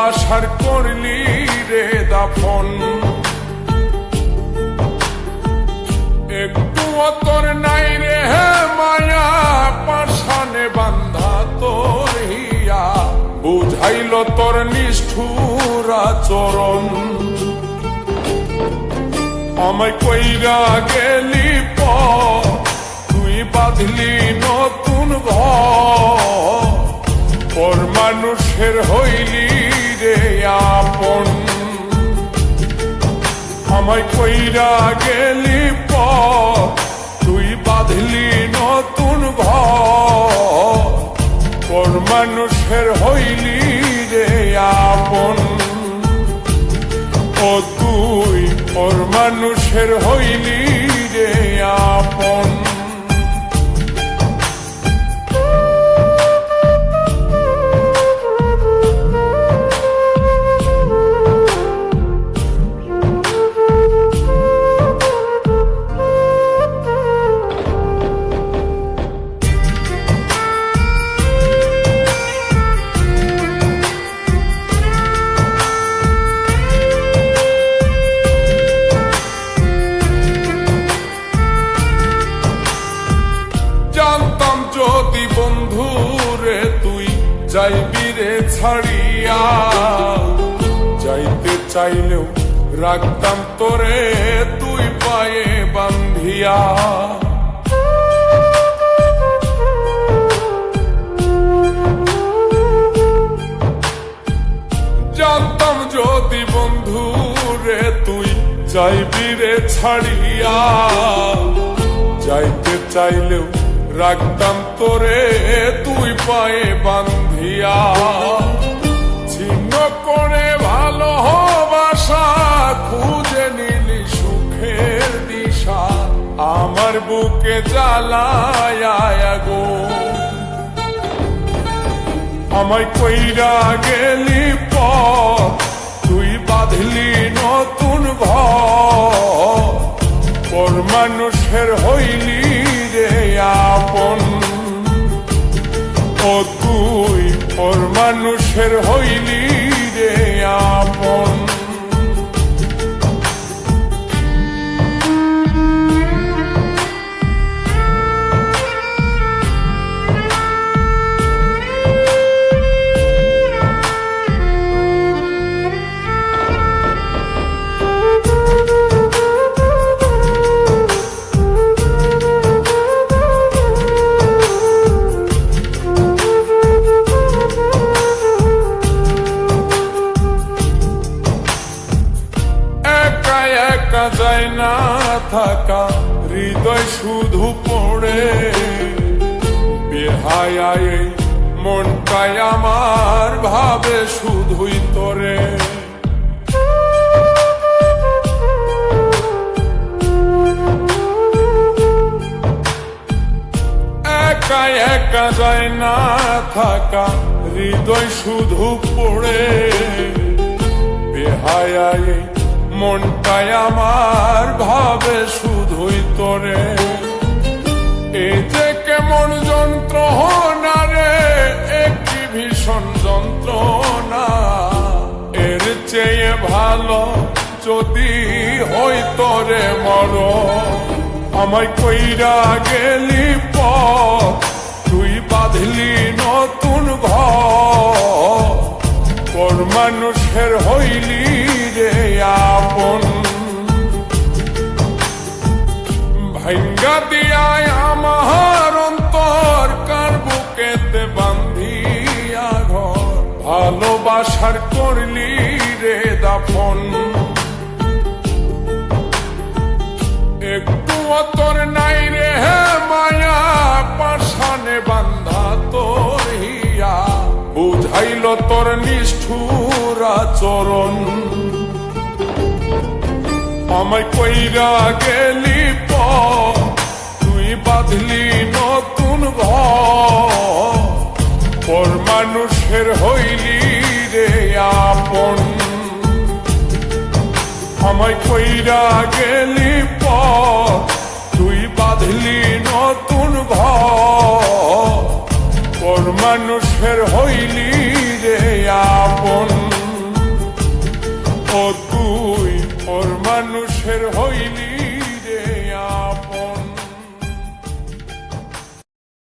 ভালোবাসার করলি রে দাফন। একটু তোর নাই রে মায়া, পাশানে বান্ধা তোর হিয়া, বুঝাইল তোর নিষ্ঠুর আচরণ। আমায় কইরা গেলি পর, তুই বাঁধলি নতুন ঘর, পর মানুষের হইলি রে আপন। আমায় কইরা গেলি পর, তুই বাঁধলি নতুন ঘর, পর মানুষের হইলি রে আপন। ও তুই পর মানুষের হইলি রে আপন। জানতাম যদি বন্ধুরে তুই যাইবি রে ছাড়িয়া, যাইতে চাইলেও রাখতাম তোরে তুই পায়ে বান্ধিয়া। জানতাম যদি বন্ধুরে তুই যাইবি রে ছাড়িয়া, যাইতে চাইলেও রাখতাম তোরে তুই পায়ে বান্ধিয়া। ছিন্ন করে ভালোবাসা খুঁজে নিলি সুখের দিশা, আমার বুকে জ্বালায় গো। আমায় কইরা গেলি পর, তুই বাঁধলি নতুন ঘর, পর মানুষের হইলি রে আপন। ও তুই পর মানুষের হইলি রে আপন। একা যায় না থাকা, হৃদয় শুধু পড়ে, বেহায়ায় মনটাই আমার ভাবে শুধুই তোরে। একা একা যায় না থাকা, হৃদয় শুধু পড়ে, বেহায়ায় মনটাই আমার ভাবে শুধুই তোরে। এই যে কেমন যন্ত্রণা রে, একটি ভীষণ যন্ত্রণা, এর চেয়ে ভালো যদি হই তোরে মর। আমায় কইরা গেলি পর, তুই বাঁধলি নতুন ঘর, পর মানুষের হইলি রে আপন। ভাঙ্গা দিয়ায় আমার অন্তর, কার বুকেতে বান্ধিয়া ঘর, ভালোবাসার করলি রে দাফন। একটু তোর নাই রে মায়া, পাশানে বান্ধা তোর হিয়া, বুঝাইল তোর নিষ্ঠুর আচরণ। আমায় কইরা গেলি পর, তুই বাঁধলি নতুন ঘর, পর মানুষের হইলি রে আপন। আমায় কইরা গেলি পর, তুই বাঁধলি নতুন ঘর, পর মানুষের হইলি রে আপন। ফের হই